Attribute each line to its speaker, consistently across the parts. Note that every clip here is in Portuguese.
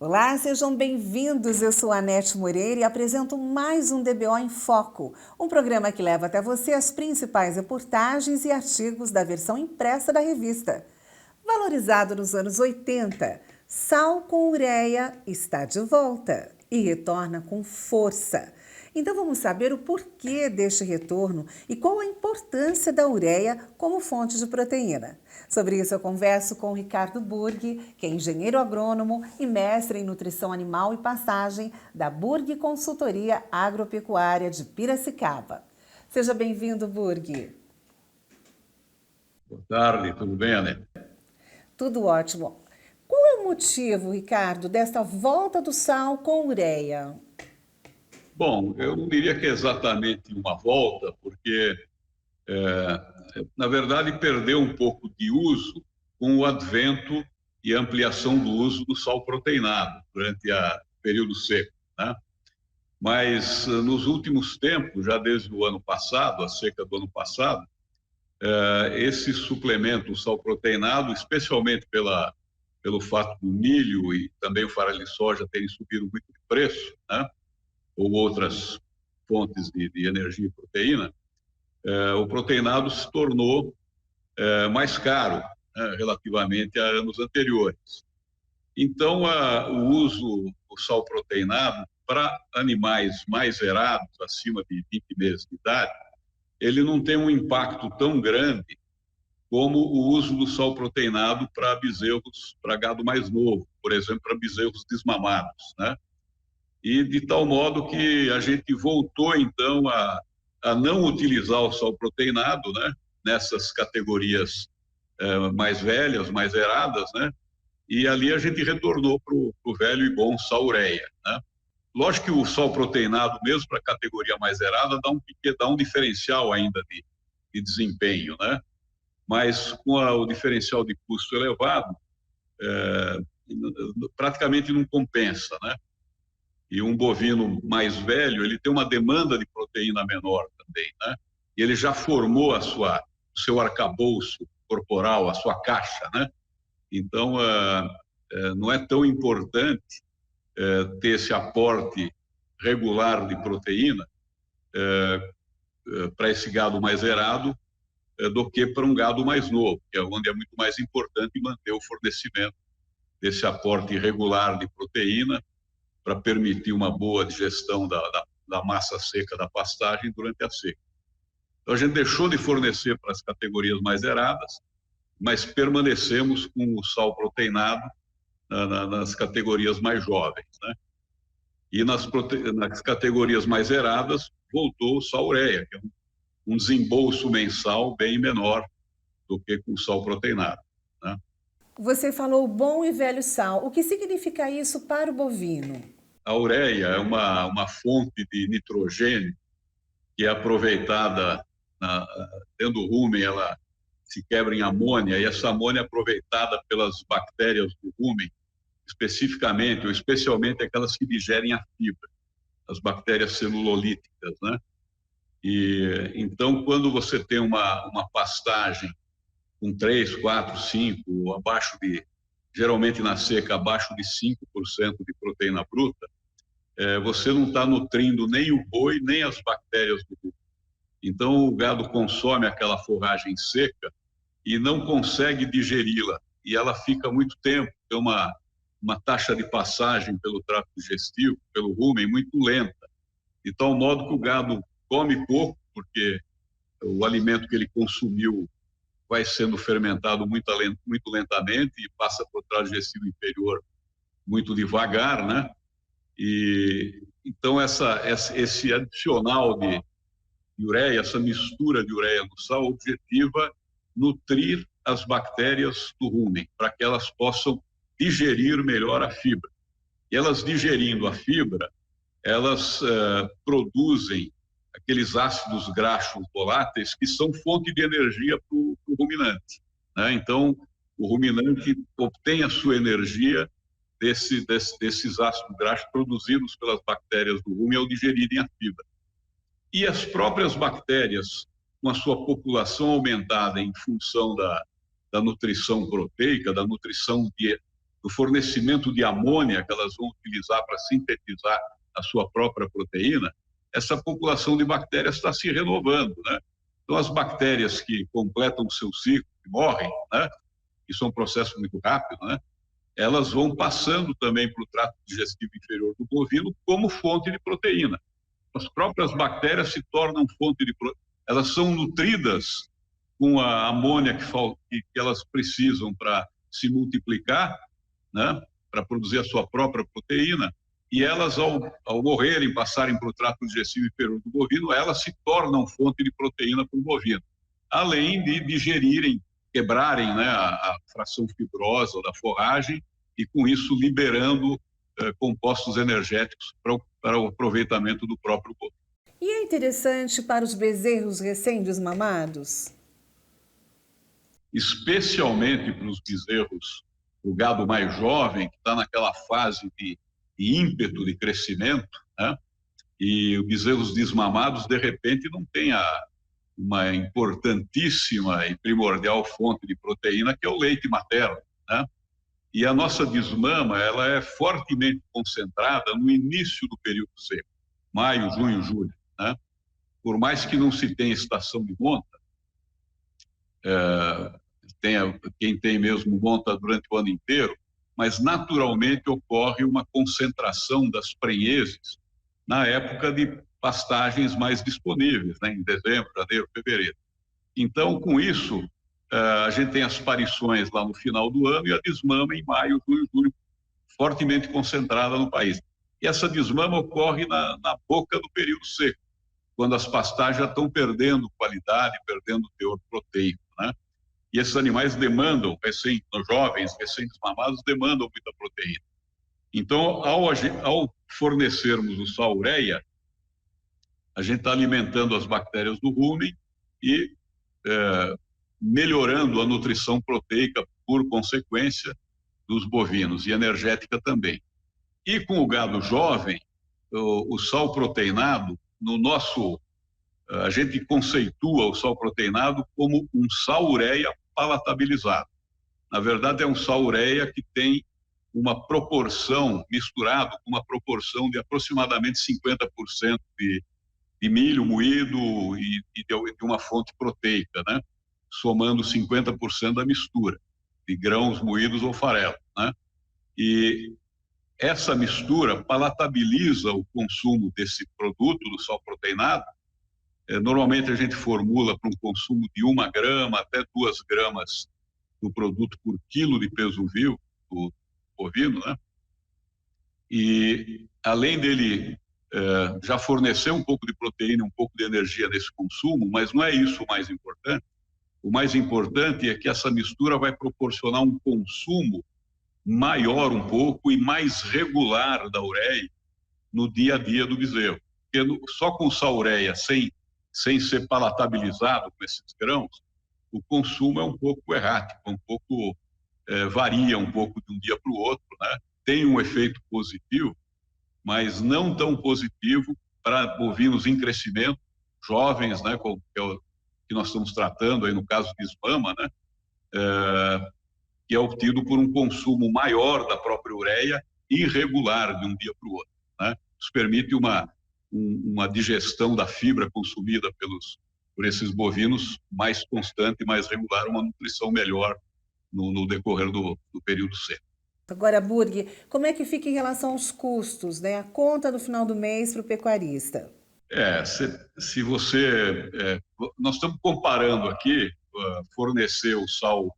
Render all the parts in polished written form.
Speaker 1: Olá, sejam bem-vindos. Eu sou a Anete Moreira e apresento mais um DBO em Foco, um programa que leva até você as principais reportagens e artigos da versão impressa da revista. Valorizado nos anos 80, sal com ureia está de volta e retorna com força. Então vamos saber o porquê deste retorno e qual a importância da ureia como fonte de proteína. Sobre isso eu converso com o Ricardo Burghi, que é engenheiro agrônomo e mestre em nutrição animal e pastagem da Burghi Consultoria Agropecuária de Piracicaba. Seja bem-vindo, Burghi.
Speaker 2: Boa tarde, tudo bem, Anete?
Speaker 1: Tudo ótimo. Qual é o motivo, Ricardo, desta volta do sal com ureia?
Speaker 2: Bom, eu não diria que é exatamente uma volta, porque, na verdade, perdeu um pouco de uso com o advento e ampliação do uso do sal proteinado durante o período seco, né? Mas, nos últimos tempos, já desde o ano passado, a seca do ano passado, esse suplemento, o sal proteinado, especialmente pelo fato do milho e também o farelo de soja terem subido muito de preço, né? Ou outras fontes de energia e proteína, o proteinado se tornou mais caro, né, relativamente a anos anteriores. Então, o uso do sal proteinado para animais mais zerados, acima de 20 meses de idade, ele não tem um impacto tão grande como o uso do sal proteinado para bezerros, para gado mais novo, por exemplo, para bezerros desmamados, né? E de tal modo que a gente voltou, então, a não utilizar o sal proteinado, né, nessas categorias mais velhas, mais eradas, né, e ali a gente retornou para o velho e bom sal ureia, né. Lógico que o sal proteinado, mesmo para a categoria mais erada, dá um diferencial ainda de desempenho, né, mas com o diferencial de custo elevado, praticamente não compensa, né. E um bovino mais velho, ele tem uma demanda de proteína menor também, né? E ele já formou o seu arcabouço corporal, a sua caixa, né? Então, não é tão importante ter esse aporte regular de proteína para esse gado mais errado do que para um gado mais novo, que é onde é muito mais importante manter o fornecimento desse aporte regular de proteína para permitir uma boa digestão da massa seca da pastagem durante a seca. Então, a gente deixou de fornecer para as categorias mais eradas, mas permanecemos com o sal proteinado nas categorias mais jovens, né? E nas categorias mais eradas, voltou o sal ureia, que é um desembolso mensal bem menor do que com o sal proteinado, né?
Speaker 1: Você falou bom e velho sal. O que significa isso para o bovino?
Speaker 2: A ureia é uma fonte de nitrogênio que é aproveitada dentro do rumen, ela se quebra em amônia, e essa amônia é aproveitada pelas bactérias do rumen, especificamente ou especialmente aquelas que digerem a fibra, as bactérias celulolíticas, né? E então, quando você tem uma pastagem com 3, 4, 5, geralmente na seca, abaixo de 5% de proteína bruta, você não está nutrindo nem o boi, nem as bactérias do rumen. Então, o gado consome aquela forragem seca e não consegue digeri-la. E ela fica muito tempo, tem uma taxa de passagem pelo trato digestivo, pelo rumen, muito lenta. De tal modo que o gado come pouco, porque o alimento que ele consumiu vai sendo fermentado muito lentamente e passa para o trato digestivo inferior muito devagar, né? E então esse adicional de ureia, essa mistura de ureia no sal, objetiva nutrir as bactérias do rumen, para que elas possam digerir melhor a fibra. E elas digerindo a fibra, elas produzem aqueles ácidos graxos voláteis que são fonte de energia para o ruminante, né? Então, o ruminante obtém a sua energia desses ácidos graxos produzidos pelas bactérias do rumen ao digerirem a fibra. E as próprias bactérias, com a sua população aumentada em função da nutrição proteica, da nutrição do fornecimento de amônia que elas vão utilizar para sintetizar a sua própria proteína, essa população de bactérias está se renovando, né? Então, as bactérias que completam o seu ciclo e morrem, né? Isso é um processo muito rápido, né? Elas vão passando também para o trato digestivo inferior do bovino como fonte de proteína. As próprias bactérias se tornam fonte de proteína. Elas são nutridas com a amônia que elas precisam para se multiplicar, né? Para produzir a sua própria proteína. E elas, ao morrerem, passarem para o trato digestivo inferior do bovino, elas se tornam fonte de proteína para o bovino. Além de digerirem, quebrarem, né, a fração fibrosa da forragem e, com isso, liberando compostos energéticos para o aproveitamento do próprio bovino.
Speaker 1: E é interessante para os bezerros recém-desmamados?
Speaker 2: Especialmente para os bezerros, o gado mais jovem, que está naquela fase de ímpeto de crescimento, né? E os bezerros desmamados, de repente, não têm uma importantíssima e primordial fonte de proteína, que é o leite materno, né? E a nossa desmama, ela é fortemente concentrada no início do período seco, maio, junho, julho, né? Por mais que não se tenha estação de monta, quem tem mesmo monta durante o ano inteiro, mas naturalmente ocorre uma concentração das prenheses na época de pastagens mais disponíveis, né? Em dezembro, janeiro, fevereiro. Então, com isso, a gente tem as parições lá no final do ano e a desmama em maio, junho, julho, fortemente concentrada no país. E essa desmama ocorre na boca do período seco, quando as pastagens já estão perdendo qualidade, perdendo teor proteico, né? E esses animais demandam, jovens, recém-desmamados, demandam muita proteína. Então, ao fornecermos o sal ureia, a gente está alimentando as bactérias do rumen e melhorando a nutrição proteica, por consequência, dos bovinos, e energética também. E com o gado jovem, o sal proteinado, a gente conceitua o sal proteinado como um sal ureia palatabilizado. Na verdade, é um sal ureia que tem uma proporção, misturado com uma proporção de aproximadamente 50% de milho moído e de uma fonte proteica, né? Somando 50% da mistura de grãos moídos ou farelo, né? E essa mistura palatabiliza o consumo desse produto, do sal proteinado. Normalmente a gente formula para um consumo de 1 grama até 2 gramas do produto por quilo de peso vivo do bovino, né? E além dele já fornecer um pouco de proteína, um pouco de energia nesse consumo, mas não é isso o mais importante. O mais importante é que essa mistura vai proporcionar um consumo maior um pouco e mais regular da ureia no dia a dia do bezerro. Porque só com sal ureia, sem ser palatabilizado com esses grãos, o consumo é um pouco errático, varia um pouco de um dia para o outro, né? Tem um efeito positivo, mas não tão positivo para bovinos em crescimento, jovens, né, que nós estamos tratando aí no caso de desmama, né, que é obtido por um consumo maior da própria ureia, irregular de um dia para o outro, né? Isso permite uma digestão da fibra consumida por esses bovinos mais constante, mais regular, uma nutrição melhor no decorrer do período seco.
Speaker 1: Agora, Burg, como é que fica em relação aos custos, né? A conta no final do mês para o pecuarista?
Speaker 2: Nós estamos comparando aqui fornecer o sal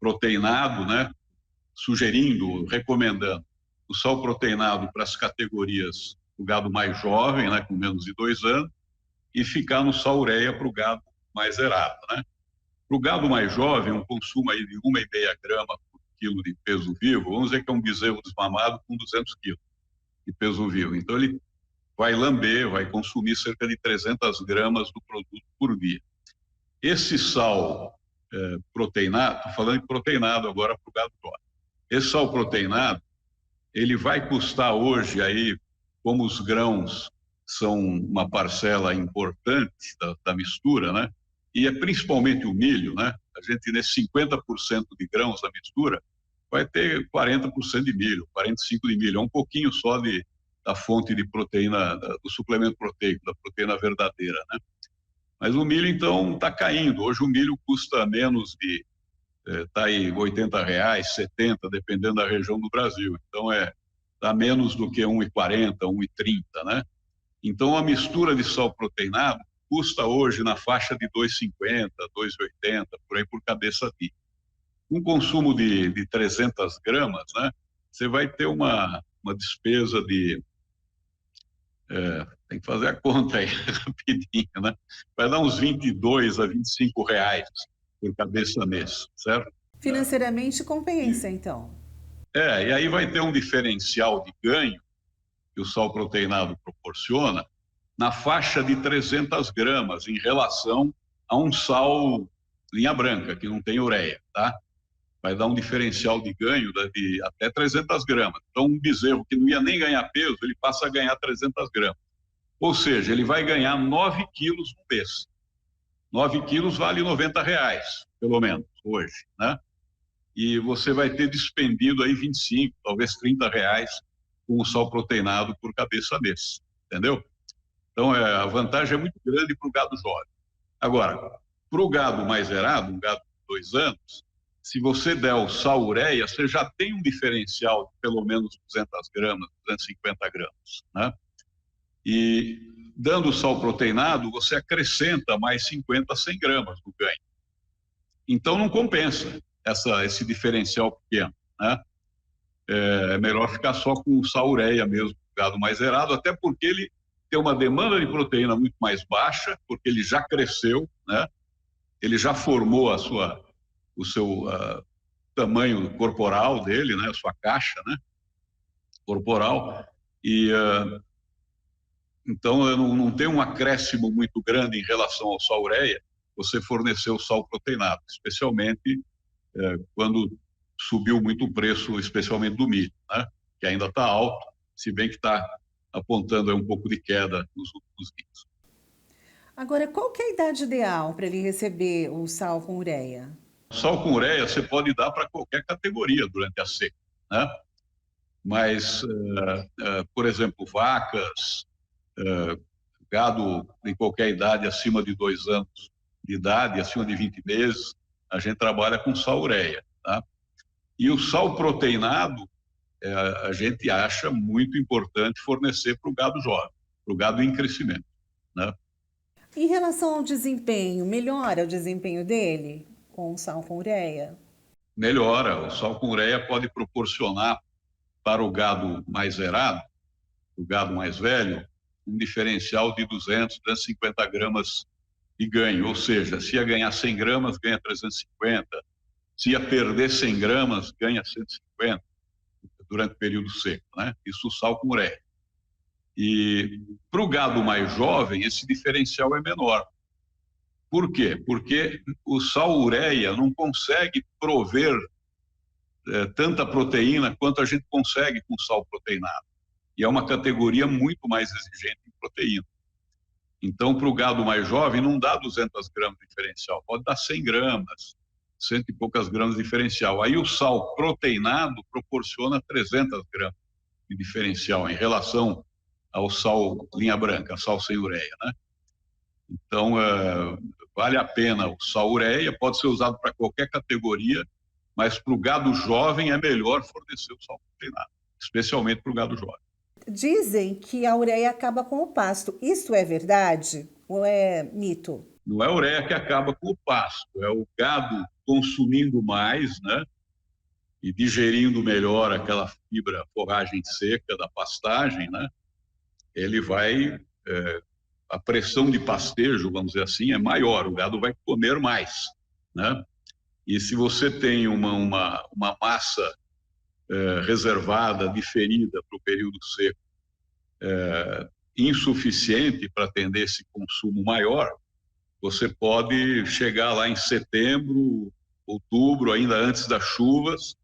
Speaker 2: proteinado, né? Recomendando o sal proteinado para as categorias do gado mais jovem, né? Com menos de 2 anos, e ficar no sal ureia para o gado mais zerado, né? Para o gado mais jovem, um consumo aí de 1,5 grama por quilo de peso vivo, vamos dizer que é um bezerro desmamado com 200 quilos de peso vivo. Então, ele vai consumir cerca de 300 gramas do produto por dia. Esse sal proteinado, estou falando de proteinado agora para o gado jovem. Esse sal proteinado, ele vai custar hoje aí, como os grãos são uma parcela importante da mistura, né? E é principalmente o milho, né? A gente, nesses 50% de grãos da mistura, vai ter 40% de milho, 45% de milho, é um pouquinho só da fonte de proteína, do suplemento proteico, da proteína verdadeira, né? Mas o milho, então, está caindo. Hoje o milho custa menos de, está aí R$80, 70, dependendo da região do Brasil. Então, dá menos do que 1,40, 1,30, né? Então, a mistura de sal proteinado custa hoje na faixa de 2,50, 2,80, por aí por cabeça de. Um consumo de 300 gramas, né? Você vai ter uma despesa de... tem que fazer a conta aí rapidinho, né? Vai dar uns 22 a R$25 por cabeça mês, certo?
Speaker 1: Financeiramente compensa, então.
Speaker 2: E aí vai ter um diferencial de ganho que o sal proteinado proporciona na faixa de 300 gramas em relação a um sal linha branca, que não tem ureia, tá? Vai dar um diferencial de ganho de até 300 gramas. Então, um bezerro que não ia nem ganhar peso, ele passa a ganhar 300 gramas. Ou seja, ele vai ganhar 9 quilos no mês. 9 quilos vale R$90, pelo menos, hoje, né? E você vai ter despendido aí 25, talvez R$30 com o sal proteinado por cabeça mês, entendeu? Então, a vantagem é muito grande para o gado jovem. Agora, para o gado mais errado, um gado de 2 anos, se você der o sal ureia, você já tem um diferencial de pelo menos 200 gramas, 250 gramas, né? E dando o sal proteinado, você acrescenta mais 50 a 100 gramas no ganho. Então, não compensa esse diferencial pequeno, né? É melhor ficar só com o sal ureia mesmo, o gado mais zerado, até porque ele tem uma demanda de proteína muito mais baixa, porque ele já cresceu, né? Ele já formou o seu tamanho corporal dele, né? A sua caixa, né? Corporal. E então não tem um acréscimo muito grande em relação ao sal ureia, você fornecer o sal proteinado, especialmente quando subiu muito o preço, especialmente do milho, né? Que ainda está alto, se bem que está apontando um pouco de queda nos últimos dias.
Speaker 1: Agora, qual que é a idade ideal para ele receber o sal com ureia?
Speaker 2: O sal com ureia você pode dar para qualquer categoria durante a seca, né? Mas, por exemplo, vacas, gado em qualquer idade, acima de 2 anos de idade, acima de 20 meses, a gente trabalha com sal ureia, tá? E o sal proteinado, a gente acha muito importante fornecer para o gado jovem, para o gado em crescimento, né?
Speaker 1: Em relação ao desempenho, melhora o desempenho dele com o sal com ureia?
Speaker 2: Melhora, o sal com ureia pode proporcionar para o gado mais zerado, o gado mais velho, um diferencial de 200, 250 gramas de ganho, ou seja, se ia ganhar 100 gramas, ganha 350, se ia perder 100 gramas, ganha 150 durante o período seco, né? Isso o sal com ureia. E para o gado mais jovem, esse diferencial é menor. Por quê? Porque o sal ureia não consegue prover tanta proteína quanto a gente consegue com sal proteinado. E é uma categoria muito mais exigente em proteína. Então, para o gado mais jovem, não dá 200 gramas de diferencial, pode dar 100 gramas, 100 e poucas gramas de diferencial. Aí o sal proteinado proporciona 300 gramas de diferencial em relação ao sal linha branca, sal sem ureia, né? Então, vale a pena o sal ureia, pode ser usado para qualquer categoria, mas para o gado jovem é melhor fornecer o sal proteinado, especialmente para o gado jovem.
Speaker 1: Dizem que a ureia acaba com o pasto. Isso é verdade ou é mito?
Speaker 2: Não é a ureia que acaba com o pasto, é o gado consumindo mais, né? E digerindo melhor aquela fibra, forragem seca da pastagem, né? Ele vai... a pressão de pastejo, vamos dizer assim, é maior, o gado vai comer mais, né? E se você tem uma massa reservada, diferida para o período seco, insuficiente para atender esse consumo maior, você pode chegar lá em setembro, outubro, ainda antes das chuvas,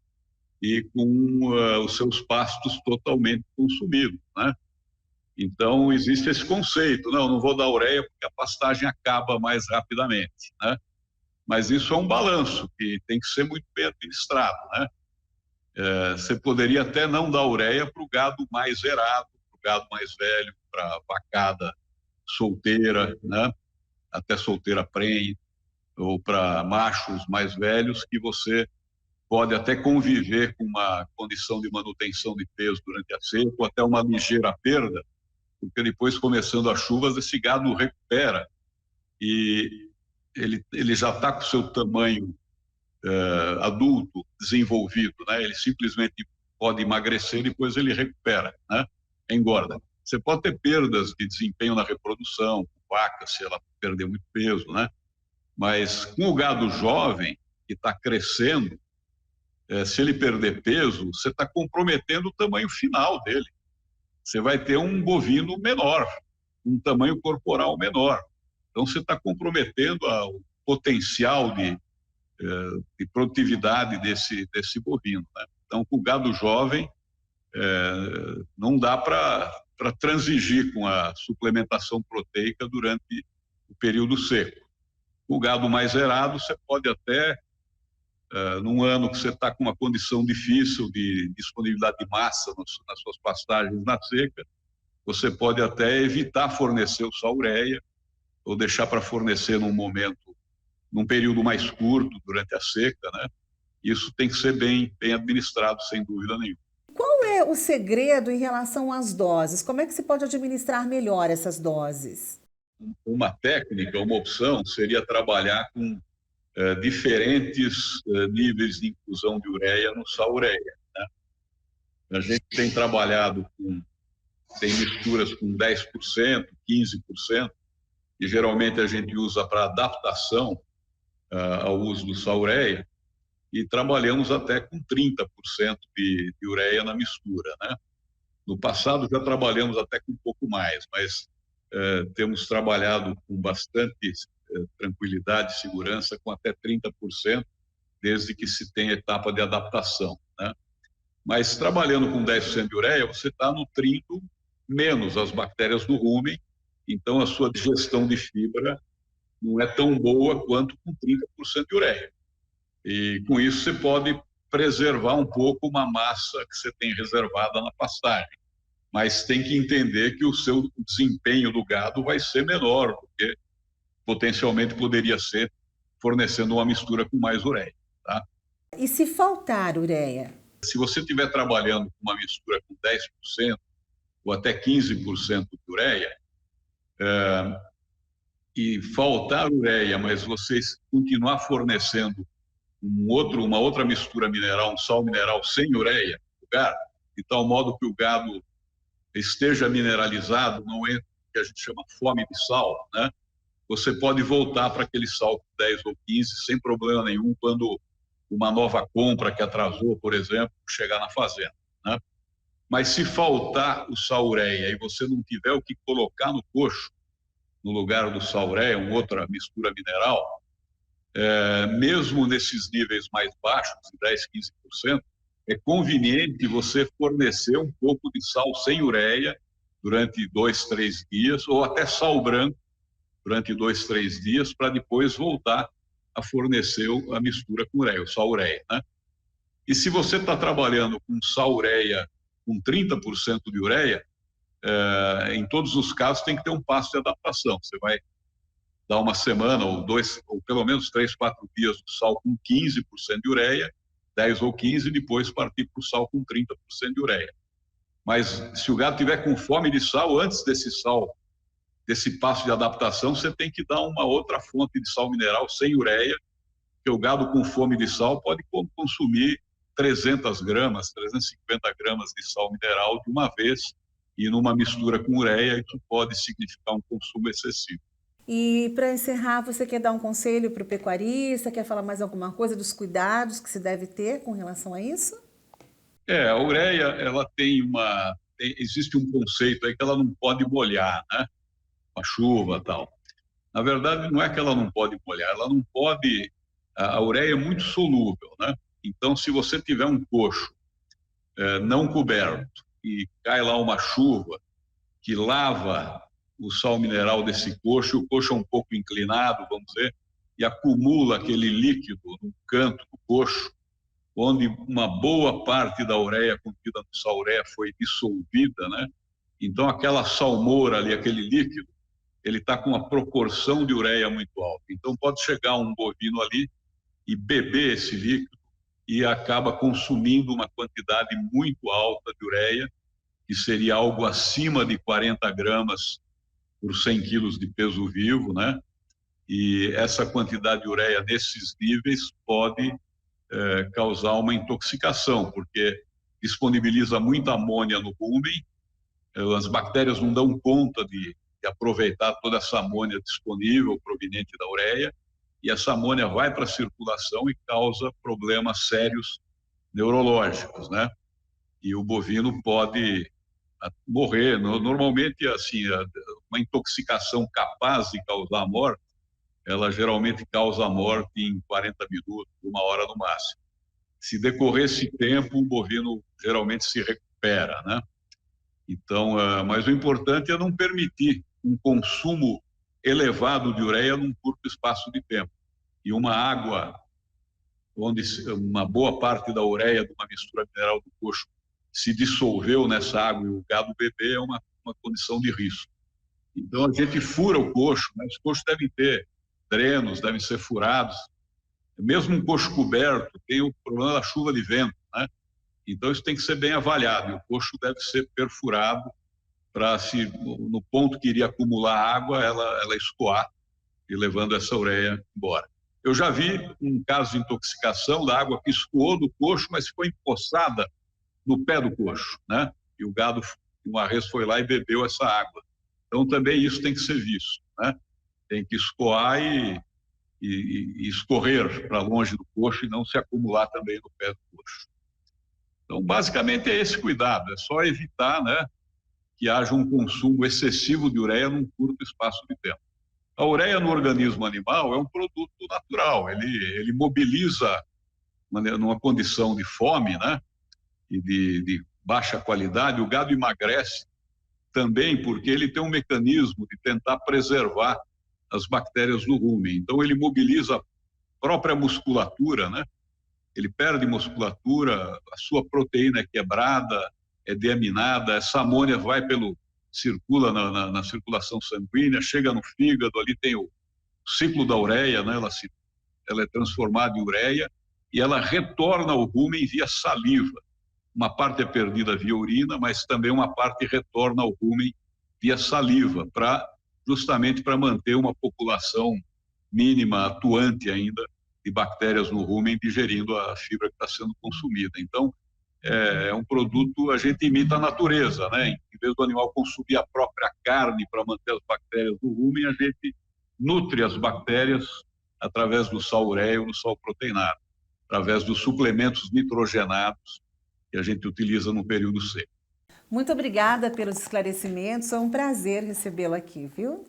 Speaker 2: e com os seus pastos totalmente consumidos, né? Então, existe esse conceito, não vou dar ureia porque a pastagem acaba mais rapidamente, né? Mas isso é um balanço que tem que ser muito bem administrado, né? Você poderia até não dar ureia para o gado mais zerado, para o gado mais velho, para a vacada solteira, né? Até solteira prenhe, ou para machos mais velhos, que você pode até conviver com uma condição de manutenção de peso durante a seca, ou até uma ligeira perda, porque depois, começando as chuvas, esse gado recupera e ele já está com o seu tamanho adulto desenvolvido, né? Ele simplesmente pode emagrecer e depois ele recupera, né? Engorda. Você pode ter perdas de desempenho na reprodução, vaca, se ela perder muito peso, né? Mas com o gado jovem, que está crescendo, se ele perder peso, você está comprometendo o tamanho final dele. Você vai ter um bovino menor, um tamanho corporal menor. Então, você está comprometendo o potencial de produtividade desse bovino, né? Então, com o gado jovem, não dá para transigir com a suplementação proteica durante o período seco. O gado mais zerado, você pode até, num ano que você está com uma condição difícil de disponibilidade de massa nas suas pastagens na seca, você pode até evitar fornecer o sal-ureia ou deixar para fornecer num período mais curto durante a seca, né? Isso tem que ser bem administrado, sem dúvida nenhuma.
Speaker 1: Qual é o segredo em relação às doses? Como é que se pode administrar melhor essas doses?
Speaker 2: Uma técnica, uma opção, seria trabalhar com diferentes níveis de inclusão de ureia no sal-ureia, né? A gente tem trabalhado tem misturas com 10%, 15%, e geralmente a gente usa para adaptação ao uso do sal-ureia, e trabalhamos até com 30% de ureia na mistura, né? No passado já trabalhamos até com um pouco mais, mas temos trabalhado com bastante tranquilidade e segurança com até 30%, desde que se tenha etapa de adaptação, né? Mas trabalhando com 10% de ureia, você está nutrindo menos as bactérias do rumen, então a sua digestão de fibra não é tão boa quanto com 30% de ureia. E com isso você pode preservar um pouco uma massa que você tem reservada na pastagem. Mas tem que entender que o seu desempenho do gado vai ser menor, porque potencialmente poderia ser fornecendo uma mistura com mais ureia, tá?
Speaker 1: E se faltar ureia?
Speaker 2: Se você estiver trabalhando com uma mistura com 10% ou até 15% de ureia, e faltar ureia, mas você continuar fornecendo uma outra mistura mineral, um sal mineral sem ureia, de tal modo que o gado esteja mineralizado, não é o que a gente chama fome de sal, né? Você pode voltar para aquele sal 10 ou 15 sem problema nenhum quando uma nova compra que atrasou, por exemplo, chegar na fazenda, né? Mas se faltar o sal-ureia e você não tiver o que colocar no coxo, no lugar do sal-ureia, uma outra mistura mineral, mesmo nesses níveis mais baixos, de 10, 15%, é conveniente você fornecer um pouco de sal sem ureia durante 2, 3 dias, ou até sal branco durante 2, 3 dias, para depois voltar a fornecer a mistura com ureia, o sal-ureia, né? E se você está trabalhando com sal-ureia com 30% de ureia, em todos os casos tem que ter um passo de adaptação. Você vai dar uma semana ou 2, ou pelo menos 3, 4 dias do sal com 15% de ureia, 10 ou 15, e depois partir para o sal com 30% de ureia. Mas se o gado tiver com fome de sal, antes desse passo de adaptação, você tem que dar uma outra fonte de sal mineral sem ureia, porque o gado com fome de sal pode consumir 300 gramas, 350 gramas de sal mineral de uma vez, e numa mistura com ureia, isso pode significar um consumo excessivo.
Speaker 1: E para encerrar, você quer dar um conselho para o pecuarista? Quer falar mais alguma coisa dos cuidados que se deve ter com relação a isso?
Speaker 2: A ureia, ela existe um conceito aí que ela não pode molhar, né? Com a chuva e tal. Na verdade, não é que ela não pode molhar, ela não pode... A ureia é muito solúvel, né? Então, se você tiver um coxo não coberto e cai lá uma chuva que lava o sal mineral desse coxo, o coxo é um pouco inclinado, vamos dizer, e acumula aquele líquido no canto do coxo, onde uma boa parte da ureia contida no Saluré foi dissolvida, né? Então, aquela salmoura ali, aquele líquido, ele está com uma proporção de ureia muito alta. Então, pode chegar um bovino ali e beber esse líquido e acaba consumindo uma quantidade muito alta de ureia, que seria algo acima de 40 gramas por 100 quilos de peso vivo, né? E essa quantidade de ureia nesses níveis pode causar uma intoxicação, porque disponibiliza muita amônia no rumen, as bactérias não dão conta de aproveitar toda essa amônia disponível proveniente da ureia, e essa amônia vai para a circulação e causa problemas sérios neurológicos, né? E o bovino pode morrer. Normalmente, assim, uma intoxicação capaz de causar a morte, ela geralmente causa a morte em 40 minutos, 1 hora no máximo. Se decorrer esse tempo, o bovino geralmente se recupera, né? Então, mas o importante é não permitir um consumo elevado de ureia num curto espaço de tempo. E uma água onde uma boa parte da ureia de uma mistura mineral do coxo se dissolveu nessa água e o gado beber é uma condição de risco. Então, a gente fura o coxo, né? Os coxos devem ter drenos, devem ser furados. Mesmo um coxo coberto tem o problema da chuva de vento, né? Então, isso tem que ser bem avaliado. E o coxo deve ser perfurado para, se no ponto que iria acumular água, ela escoar e levando essa ureia embora. Eu já vi um caso de intoxicação da água que escoou do coxo, mas ficou empoçada no pé do coxo, né? E o gado, uma vez, foi lá e bebeu essa água. Então, também isso tem que ser visto, né? Tem que escoar e escorrer para longe do coxo e não se acumular também no pé do coxo. Então, basicamente, é esse cuidado. É só evitar, né, que haja um consumo excessivo de ureia num curto espaço de tempo. A ureia no organismo animal é um produto natural. Ele mobiliza, numa condição de fome, né, e de baixa qualidade, o gado emagrece também porque ele tem um mecanismo de tentar preservar as bactérias no rumen. Então, ele mobiliza a própria musculatura, né? Ele perde musculatura, a sua proteína é quebrada, é deaminada, essa amônia circula na circulação sanguínea, chega no fígado, ali tem o ciclo da ureia, né? Ela é transformada em ureia e ela retorna ao rumen via saliva. Uma parte é perdida via urina, mas também uma parte retorna ao rumen via saliva, justamente para manter uma população mínima, atuante ainda, de bactérias no rumen digerindo a fibra que está sendo consumida. Então, é um produto, a gente imita a natureza, né? Em vez do animal consumir a própria carne para manter as bactérias no rumen, a gente nutre as bactérias através do sal ureico, do sal proteinado, através dos suplementos nitrogenados que a gente utiliza no período seco.
Speaker 1: Muito obrigada pelos esclarecimentos, foi um prazer recebê-lo aqui, viu?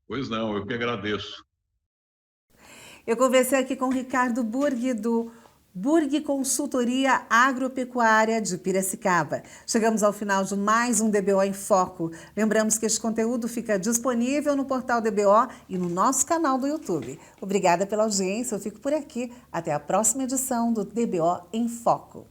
Speaker 2: Pois não, eu que agradeço.
Speaker 1: Eu conversei aqui com o Ricardo Burghi, do Burghi Consultoria Agropecuária de Piracicaba. Chegamos ao final de mais um DBO em Foco. Lembramos que este conteúdo fica disponível no portal DBO e no nosso canal do YouTube. Obrigada pela audiência, eu fico por aqui. Até a próxima edição do DBO em Foco.